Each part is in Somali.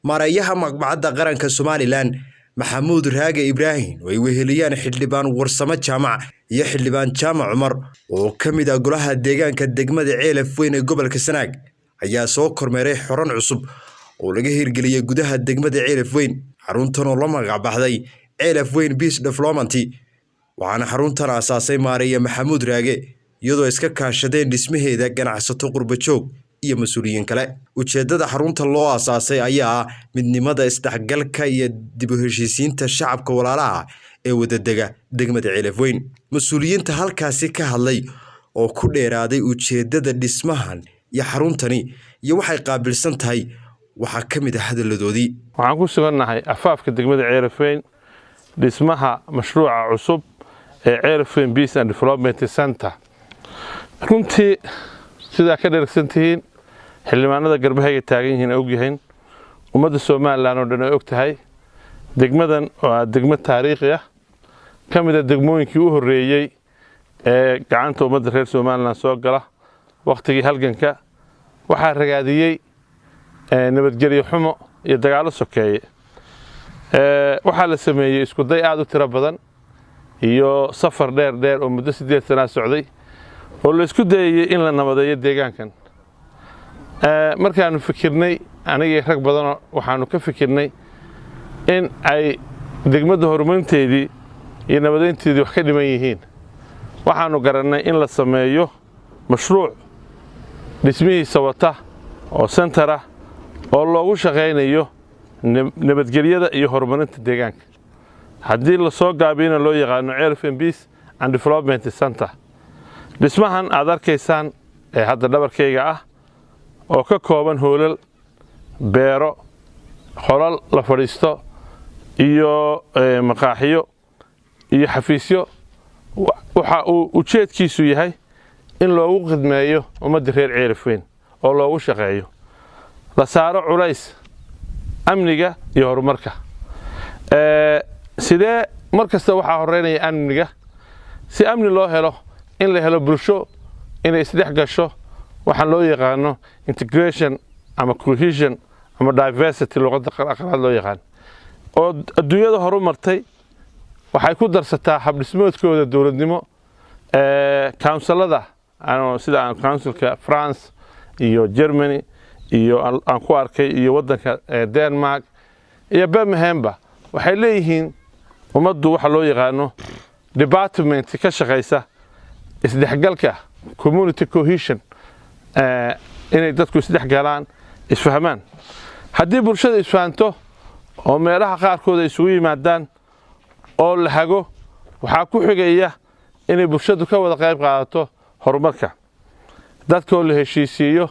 maareeyaha magbacadda qaranka Somaliland Maxamuud Raage Ibrahim oo ay weheliyaan xildhibaan Warsamo Jaamac iyo xildhibaan Jaamac Umar oo kamid ah golaha deegaanka degmada Ceelaf Weyn ee gobolka Sanaag ayaa soo kormeeray xoran cusub oo laga hirgeliyay gudaha degmada Ceelaf Weyn xaruntan oo la magac baxday Ceelaf Weyn Peace Development waxaana xaruntan aasaasay maareeyaha Maxamuud Raage iyadoo iska kaashadeen dhismaheeda ganacsato qurba joog iyo mas'uuliyiin kale ujeedada xarunta loo aasaasay ayaa midnimada isdhexgalka iyo dib u heshiisiinta shacabka walaalaha ee wadadega degmada Ceelaf Weyn mas'uuliyiinta halkaasi ka hadlay oo ku dheeraaday ujeedada dhismahan iyo xaruntani iyo waxay qaabilsan tahay waxa kamid ah hadaladoodii waxaan ku suganahay afaafka degmada Ceelaf Weyn dhismaha mashruuca cusub ee Ceelaf Weyn Peace and Development Center runtii sida ka dheregsantihiin xildhibaanada garbahayga taagan yihiin og yihiin ummadda Soomaaliland oo dhan ay og tahay degmadan waa degmad taariikhi ah kamid ah degmooyinkii u horeeyay ee gacanta ummadda reer Soomaaliland soo gala waqtigii halganka waxa ragaadiyay nabadgelyo xumo iyo dagaalo sokeeye waxa la sameeyay isku day aad u tiro badan iyo safar dheer oo muddo 8 sano socday oo la isku dayay in la nabadeeyo deegaankan markaanu fikirnay aniga rag badan waxaanu ka fikirnay in ay degmada horumarinteedii iyo nabadeynteedii wax ka dhiman yihiin waxaanu garanay in la sameeyo mashruuc dhismihiisa wata oo center ah oo loogu shaqeynayo nabadgelyada iyo horumarinta deegaanka haddii la soo gaabiyana loo yaqaano Ceelaf Weyn Peace and Development Center dhismahan aad arkaysaan ee hadda dhabarkayga ah oo ka kooban hoolal beero xolal la fadhiisto iyo maqaaxiyo iyo xafiisyo waxa uu ujeedkiisu yahay in loogu khidmeeyo ummadda reer Ceelaf Weyn oo loogu shaqeeyo la saaro culays amniga iyo horumarka sidee markasta waxa horeynaya amniga si amni loo helo in la helo bulsho inay isdhex gasho waxa loo yaqaano integration ama cohesion ama diversity luqadda qaraad loo yaqaan oo adduunyada horumartay waxay ku darsataa hab dhismoodkooda dawladnimo councilada sida councilka France iyo Germany iyo aan ku arkay iyo wadanka Denmark iyo Birmingham waxay leeyihiin ummaddu waxa loo yaqaano department ka shaqeysa isdhexgalka community cohesion inay dadku isdhexgalaan isfahmaan haddii bulshada isfahanto oo meelaha qaarkood ay isugu yimaadaan oo la hago waxa ku xigaya inay bulshadu ka wada qayb qaadato horumarka dadka la heshiisiyo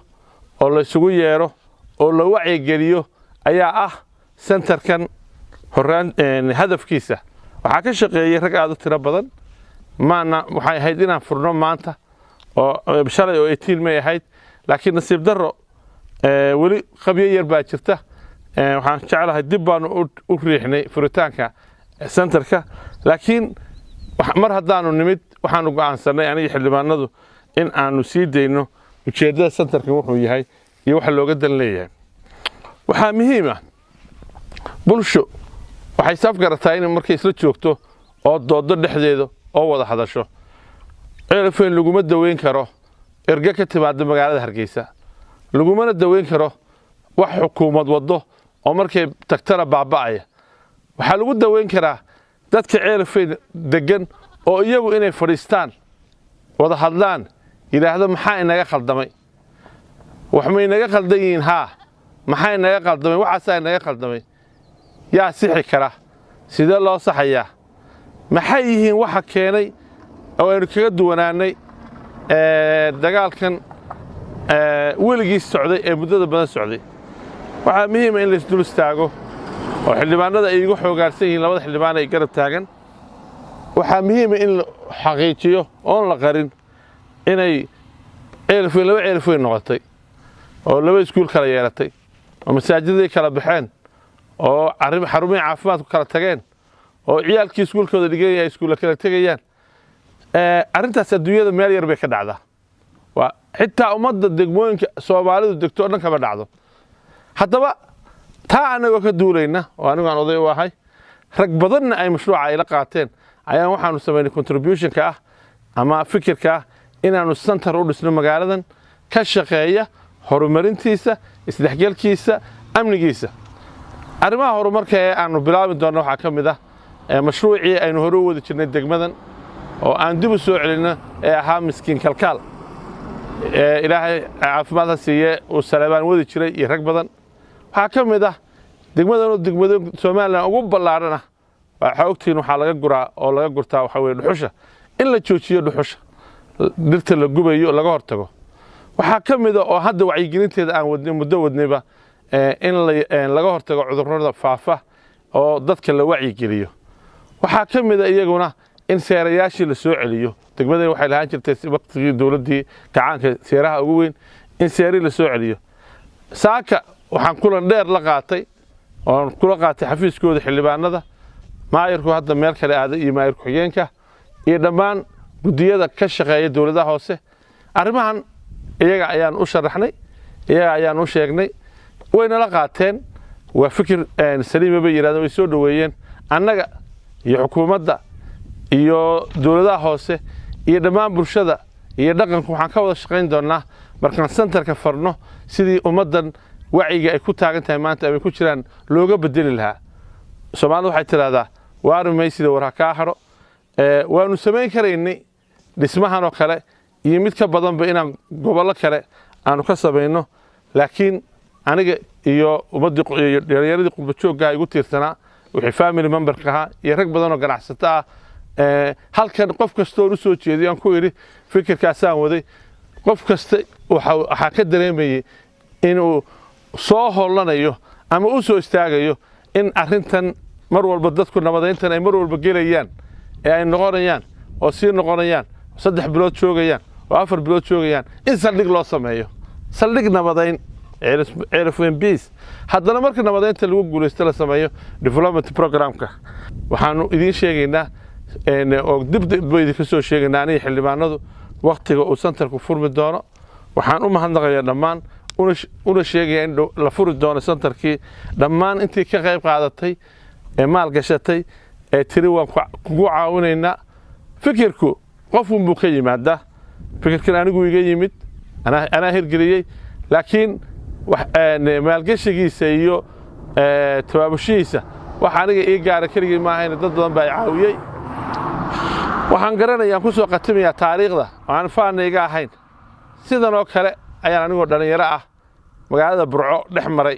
oo la isugu yeero oo la wacyi geliyo ayaa ah centerkan horaan hadafkiisa waxa ka shaqeeyay rag aad u tiro badan maana waxay ahayd inaan furno maanta oo shalay oo 18 May ahayd laakiin nasiib darro wali qabiyo yar baa jirta waxaan jecelahay dib baan u riixnay furitaanka centerka laakiin mar haddaanu nimid waxaanu go'aansanay aniga xildhibaanadu in aanu sii deyno ujeedada centerka wuxuu yahay iyo waxa looga dan leeyahay waxa muhiim ah bulsho waxay saf garataa in markay isla joogto oo doodo dhexdeeda oo wada hadasho Ceelaf Weyn laguma daweyn karo erga ka timaada magaalada Hargeysa laguma daweyn karo wax xukuumad wado oo markay tagtana baaba'aya waxa lagu daweyn karaa dadka Ceelaf Weyn degan oo iyagu inay fadhiistaan wada hadlaan yiraahdo maxaa inaga khaldamay wax ma inaga khaldan yihiin maxaa inaga khaldamay waxa inaga khaldamay yaa sixi kara sidee loo saxayaa maxay yihiin waxa keenay oo aynu kaga duwanaanay dagaalkan weligiis socday ee muddada badan socday waxa muhiim ah in la isdul istaago oo xildhibaanada ay igu xoogaarsan yihiin labada xildhibaan ay garab taagan waxa muhiim ah in la xaqiijiyo oo la qarin inay Ceelaf Weyn noqotay oo laba iskuul kala yeelatay oo masaajidada kala baxeen oo xarumaha caafimaadku kala tageen oo ciyaalkii iskuulkooda dhigay iskuul kala tagayaan arintaas adduunyada meel yar bay ka dhacdaa xitaa ummadda degmooyinka Soomaalidu degto dhan kama dhacdo haddaba taa anagoo ka duulayna oo anigu aan oday u ahay rag badanna ay mashruuca ay la qaateen ayaan waxaanu samaynay contributionka ah ama fikirka ah inaanu center u dhisno magaaladan ka shaqeeya horumarintiisa isdhexgalkiisa amnigiisa arrimaha horumarka ee aanu bilaabi doonno waxaa ka mid ah mashruucii aynu hore u wadi jirnay degmadan oo aan dib u soo celinno ee ahaa miskiin kalkaal ilaahay caafimaad ha siiye uu Saleebaan wadi jiray iyo rag badan waxaa ka mid ah degmadan Soomaaliland ugu ballaarana waxa ogtiin waxa laga guraa oo laga gurtaa waxa weeye dhuxusha in la joojiyo dhuxusha dhirta la gubayo laga hortago waxaa ka mid ah oo hadda wacyigelinteeda aan wadnay muddo wadnayba in laga hortago cudurrada faafa oo dadka la wacyigeliyo waxaa ka mid ah iyaguna in seerayaashii la soo celiyo degmadan waxay lahaan jirtay waqtigii dawladdii gacaanka seeraha ugu weyn in seeri la soo celiyo saaka waxaan kulan dheer la qaatay oo kula qaatay xafiiskooda xildhibaanada maayirku hadda meel kale aaday iyo maayir ku-xigeenka iyo dhammaan gudiyada ka shaqeeya dawladaha hoose arrimahan iyaga ayaan u sharaxnay iyaga ayaan u sheegnay wayna la qaateen waa fikir saliima bay yiraahdeen way soo dhaweeyeen annaga iyo xukuumadda iyo dawladaha hoose iyo dhammaan bulshada iyo dhaqanku waxaan ka wada shaqayn doonaa markaan centerka farno sidii ummadan wacyiga ay ku taagan tahay maanta ay ku jiraan looga bedeli lahaa Soomaalidu waxay tiraahdaa waarmay sida war ka haro waanu sameyn karaynay dhismahan oo kale iyo mid ka badanba inaan gobollo kale aanu ka sameeyno laakiin aniga iyo ummadii dhalinyarada qurba joogga ay ugu tiirsanaa wixii family member ka iyo rag badan oo ganacsato ah halkan qof kasta oo soo jeeday aan ku iri fikirkaas aan waday qof kasta waxa ka dareemayay inuu soo hoolanayo ama uu soo istaagayo in arrintan mar walba dadku nabadeyntan ay mar walba gelayaan ee ay noqonayaan oo sii noqonayaan 3 bilood joogayaan oo 4 bilood joogayaan in saldhig loo sameeyo saldhig nabadeyn Elfwin Peace haddana marka nabadeynta lagu guuleysto la sameeyo development programka waxaanu idin sheegaynaa oo dib idinka soo sheegaynaa aniga xildhibaanadu waqtiga uu centerku furmi doono waxaan u mahadnaqayaa dhammaan una sheegaya in la furi doono centerkii dhammaan intii ka qayb qaadatay ee maal gashatay ee tiri waan kugu caawinaynaa fikirku qof uu ka yimaada fikirkan anigu iga yimid ana hirgeliyay laakiin maalgashigiisa iyo tabaabushiisa waxa aniga ii gaar kaligii ma ahayn dad badan baa caawiyay waxaan garanayaa ku soo qatimiyaa taariikhda aan faanayga ahayn sidan oo kale ayaan anigu dhalinyaro ah magaalada Burco dhex maray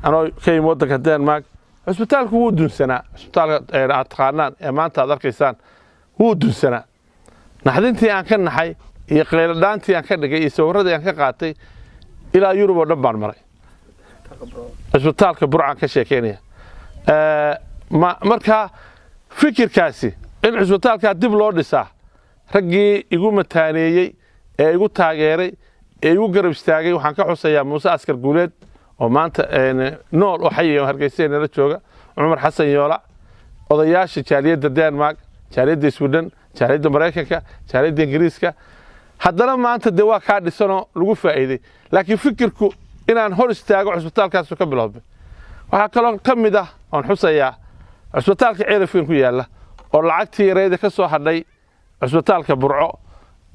anoo ka yimid waddanka Denmark isbitaalku wuu dunsanaa isbitaalka aad taqaanaan ee maanta aad arkaysaan wuu dunsanaa naxdintii aan ka naxay iyo qeyladaantii aan ka dhigay iyo sawirradii aan ka qaatay ilaa Yurub oo dhan baan maray isbitaalka Burco ka sheekeynaya marka fikirkaasi in isbitaalka dib loo dhisaa raggii igu mataaneeyay ee igu taageeray ee igu garab istaagay waxaan ka xusayaa Muuse Askar Guuleed oo maanta nool oo xay oo Hargeysa la jooga Umar Xasan Yoola odayaasha jaaliyadda Denmark jaaliyadda Sweden jaaliyadda Mareykanka jaaliyadda Ingiriiska haddana maanta de waa ka dhisano lagu faa'iiday laakiin fikirku inaan hor istaago isbitaalkaas ka bilowday waxa kale ka mid ah aan xusayaa isbitaalka Elfwin ku yaala oo lacagtii yareeyda ka soo hadhay isbitaalka Burco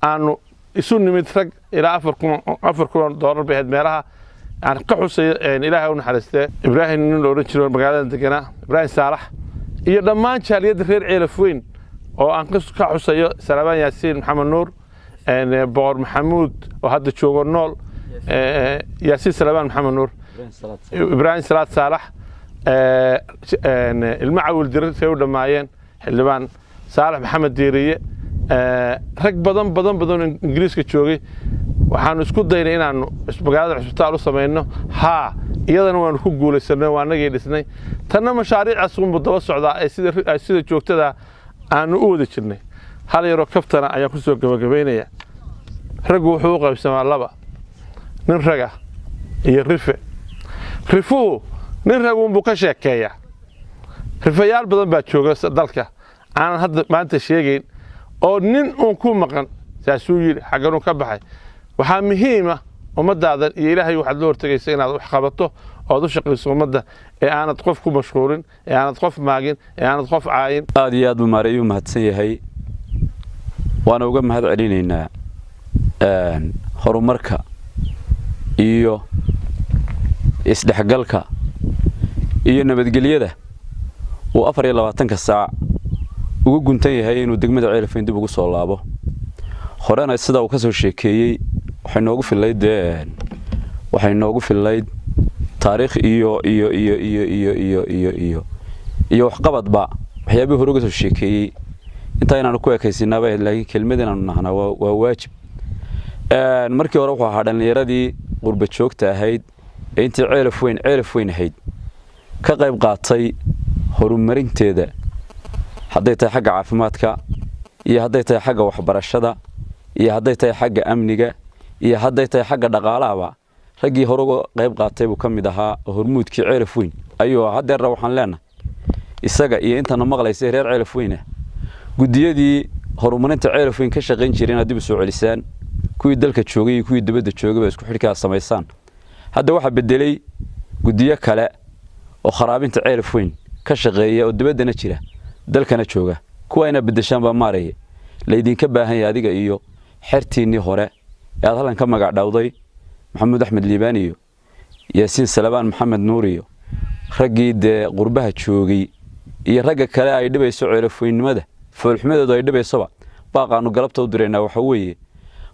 aanu isu nimid rag ilaa $4,000 bay meelaha aan ka xusay Ilaahay u naxariistay Ibrahim nin loo oran jiray magaalada deganaa Ibrahim Saalax iyo dhammaan jaaliyadda reer Elfwin oo aan ka xusayo Saleebaan Yaasiin Maxamed Nuur Boor Maxamuud oo hadda joogo nool Yaasiin Saleebaan Maxamed Nuur Ibrahim Salaad Saalax ilmacawil dirirtay u dhamaayeen xildhibaan Saalax Maxamed Diiriye rag badan Ingiriiska joogay waxaan isku daynay inaan magaalada isbitaal u sameeyno iyadana waan ku guuleysanay waanagii dhisnay tanna mashaariicaas ugu daba socda ay sida joogtada aan u wada jirnay hal yaro kaftana ayaa ku soo gabagabeynaya rag wuxuu qaybsamaa laba nin raga iyo rifu nin rag uu ka sheekeeya rifayaal badan baa jooga dalka aan hadda maanta sheegayn oo nin uu ku maqan saasuu yiri xagan ka baxay waxa muhiim ah ummadaada iyo Ilaahay waxa loo hortagaysa inaad wax qabato ood u shaqayso ummadda ee aanad qof ku mashquulin ee aanad qof maagin ee aanad qof caayin aad iyo aad buu maareeyuu mahadsan yahay waana uga mahad celinaynaa horumarka iyo isdhexgalka iyo nabadgelyada uu 24 saac ugu guntan yahay inuu degmada Ceelafweyn dib ugu soo laabo horena sida uu ka soo sheekeeyay waxay noogu filayd taariikh iyo waxqabadba waxyaabihii hore uga soo sheekeeyay inta inaanu ku ekaysinaba laakiin kelmadina aanu nahnaa waa waajib markii hore wuxuu ahaa dhalinyaradii qurba joogta ahayd ee intii Ceelafweyn ahayd ka qayb qaatay horumarinteeda hadday tahay xagga caafimaadka iyo hadday tahay xagga waxbarashada iyo hadday tahay xagga amniga iyo hadday tahay xagga dhaqaalaha raggii hore uga qayb qaatay buu kamid ahaa hormuudkii Ceelafweyn ayuu hadeer waxaan leenahay isaga iyo intana maqlaysay reer Ceelafweyn gudiyadii horumarinta Ceelafweyn ka shaqeyn jireen dib u soo celisaan kuwii dalka joogay iyo kuwii dibadda joogay isku xidhka sameeysan hadda waxa bedelay gudiyo kale oo kharaabinta Ceelafweyn ka shaqeeya oo dibaddana jira dalkana jooga kuwa ina bedeshaan ba maareeyay leedinka baahan yahay adiga iyo xirtiinii hore ee aad halkan ka magac dhawday محمد أحمد ليباني ياسين سلبان محمد نوري رجي ده قربها تشوقي يرجع كلا يدبي يسوع Ceelafweyn ماذا فالحمد ده يدبي يسوع باقي أنو قلبته ودرينا وحوي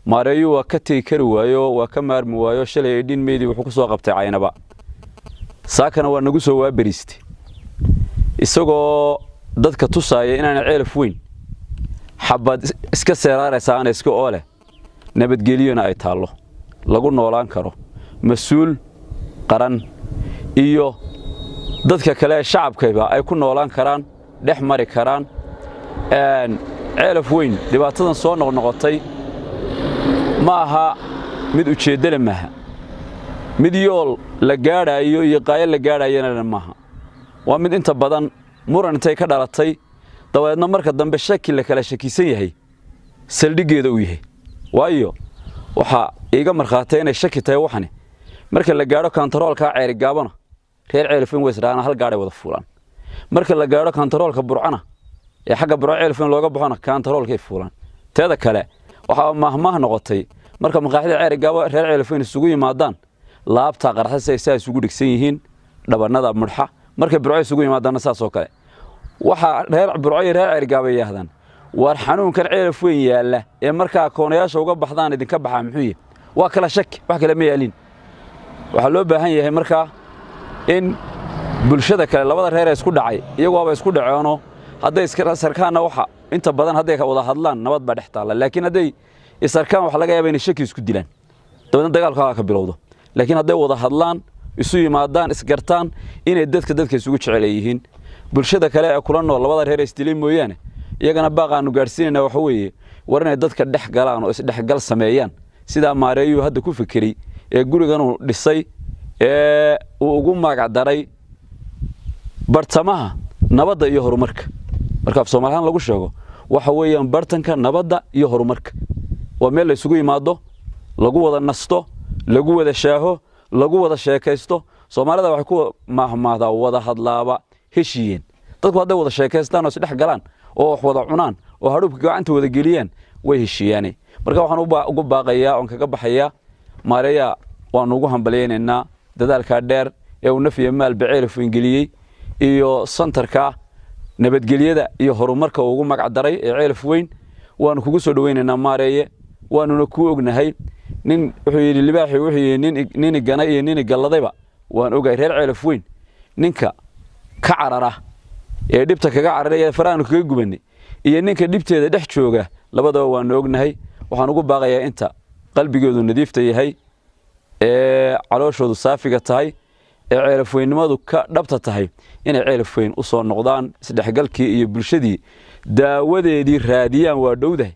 ماريو وكتي كروايو وكمار موايو شلي يدين ميدي وحكسوا قبت عينا بقى ساكن ونجوسه وبريستي السوق ضد كتوساي إن أنا Ceelafweyn حبّد إسكسرارة سان إسكو أوله نبت جليون أيتالله lagu noolaan karo mas'uul qaran iyo dadka kale shacabkayba ay ku noolaan karaan dhex mari karaan Ceelafweyn dhibaatadan soo noqnoqotay ma aha mid ujeedada maaha mid yool la gaadhayo iyo qaayl la gaadhayana maaha waa mid inta badan muran intay ka dhalatay dabadeedna marka dambe shaki la kala shakisan yahay saldhigeeda uu yahay waayo waxa iga marxaatay inay shaki tahay waxani marka la gaaro kantaroolka ceeri gaabana reer Ceelafweyn weesraana hal gaadhay wada fuulan marka la gaaro kantaroolka burcana ee xagga burco Ceelafweyn looga baxona kantaroolkay fuulan teeda kale waxa mahmaah noqotay marka maqaaxida ceeri gaabo reer Ceelafweyn isugu yimaadaan laabta qarxasay ay isugu dhigsan yihiin dhabanada mudxa marka burco isugu yimaadaan saas oo kale waxa reer burco iyo reer ceeri gaabo yaahdaan war xanuunkan Ceelafweyn yaala ee marka koonayaasha uga baxdaan idinka baxaa muxuu waa kala shaki wax kale ma yaalin waxa loo baahan yahay marka in bulshada kale labada reer isku dhacay iyagoo ba isku dhaceeno haday iska sarkaana waxa inta badan haday ka wada hadlaan nabad ba dhextaala laakiin haday isarkaan wax laga yaabaa in shaki isku dilaan dabadna dagaalka ka bilowdo laakiin haday wada hadlaan isu yimaadaan isgartaan inay dadka isugu jecel yihiin bulshada kale ee kula nool labada reer isdilay mooyane iyagana baaqaanu gaarsiinayna waxa weeye war inay dadka dhex galaan oo isdhexgal sameeyaan sida maareeyo hadda ku fikiray ee gurigan uu dhisay ee uu ugu magac daray bartamaha nabadda iyo horumarka marka Soomaaliland lagu sheego waxa weeyaan bartanka nabadda iyo horumarka waa meel la isugu yimaado lagu wada nasto lagu wada shaaho lagu wada sheekaysto Soomaalida waxay ku mahmaahda wada hadlaaba heshiiyeen dadku hadday wada sheekaystaan oo isdhex galaan oo wax wada cunaan oo hadhuubka gacanta wada geliyaan way heshiiyaan marka waxaan ugu baaqayaa oo kaga baxayaa maareeya waan ugu hambalyeynaa dadaalka dheer ee uu nafiye maal Ceelafweyn geliyay iyo santarka nabadgelyada iyo horumarka ugu magac daray ee Ceelafweyn waan kugu soo dhaweynaynaa maareeye waanuna ku ognahay nin wuxuu yiri libaaxi wuxuu yiri nin gana iyo nin galladayba waan ogay reer Ceelafweyn ninka ka carara ee dibta kaga cararaya faraan kaga gubanay iyo ninka dibteeda dhex jooga labadaba waan ognahay waxaan ugu baaqayaa inta qalbigoodu nadiifta yahay ee calooshoodu saafiga tahay ee Ceelafweynimadu ka dhabta tahay inay Ceelafweyn u soo noqdaan isdhexgalkii iyo bulshadii daawadeedii raadiyaan waa dhowdahay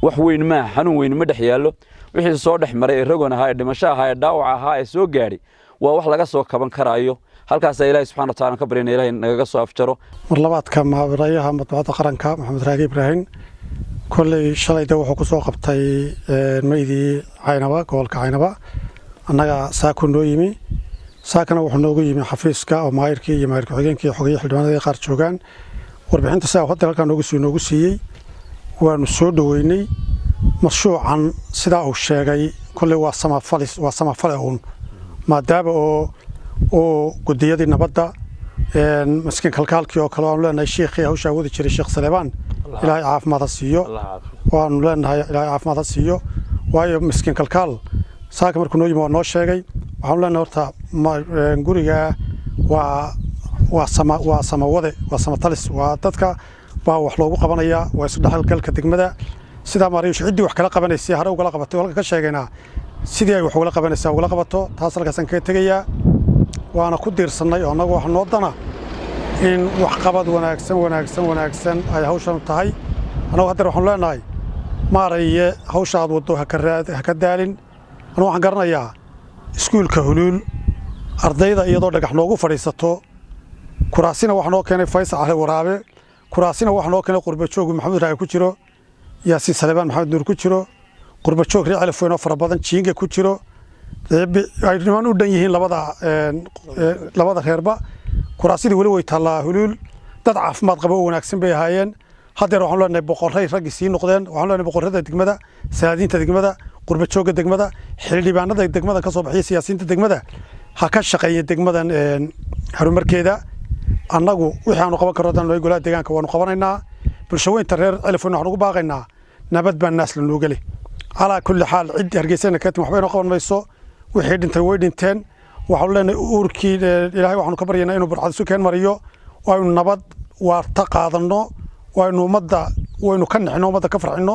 wax weyn ma xanuun weyn ma dhex yaalo wixii soo dhex maray ragona ahaa dhimasho ahaa dhaawac ahaa ee soo gaari waa wax laga soo kaban karaayo halkaas Ilaahay subhanahu wa ta'ala ka barina Ilaahay naga soo afjaro marlabaadka maabrayaha madbacada qaranka Maxamed Raagi Ibrahim kulli shalayda wuxuu ku soo qabtay meydii Caynaba gobolka Caynaba annaga saako noo yimi saakana wuxuu noogu yimi xafiiska oo maayirkii iyo maayir ku-xigeenkii xogeeye xildhibaanada qaar joogaan warbixinta saa hadda halkaan noogu siiyey waanu soo dhaweynay mashruucan sidaa uu sheegay kolley waa samafale uun maadaama oo gudiyadii nabadda مسكين كالكالكي أو كلام لنا الشيخ هو شاود يشتري الشيخ سليمان إلى عاف ما تصيو وأن لنا إلى عاف ما تصيو وهي مسكين كالكال ساكن مركونو يمو نوش شيء وحنا لنا ورثة ما نقولي وسما وده وسما تلس وتذكر وحلو قبنايا ويصدق الكلك تجمده سيدا ماريوش عدي وحكلا قبنا السيارة وقلا قبته ولا كشيء سيدا وحولا قبنا السيارة ولا قبته تحصل كسن كتجيا وأنا كدير صنّي أنا وحنا وضنا إن وحقبض وناكسن أي هوشان تهاي أنا وقدر وحنا لناي ما رأي هوشاد وضوها هكدالين أنا وحقرنا يا سكول كهلول أرضية يضر لك إحنا وقف فريسته كراسينا وحنا كان فايس على ورابه كراسينا وحنا كان قرب شوق محمد راي كوتشرو ياسين سليمان محمد نور كوتشرو قرب شوق ري على فينا فربادن تشينج كوتشرو ayrimaan u dhan yihiin labada reerba kuraasidii wali way talaa hulul dad caafimaad qaba oo wanaagsan bay ahaayeen hadeer waxaan leenahay boqorray rag sii noqdeen waxaan leenahay boqorrada degmada saadinta degmada qurba jooga degmada xildhibaanada degmada ka soo baxay siyaasiyiinta degmada ha ka shaqeeyo degmadan horumarkeeda annagu wixii aanu qaban karno dan golaha deegaanka waanu qabanaynaa bulshooyinka reer Elfweyn waxaan ugu baaqaynaa nabad baan naas la nuugale ala kulli xaal cid hargeysana ka timid waxba inoo qaban mayso wixii dhintay way dhinteen waxaan leenahay uurkii ilaahay waxaanu ka baryaynaa inuu burcad isu keen mariyo oo nabad waarta qaadano oo ummadda waynu ka nixino ummadda ka farxino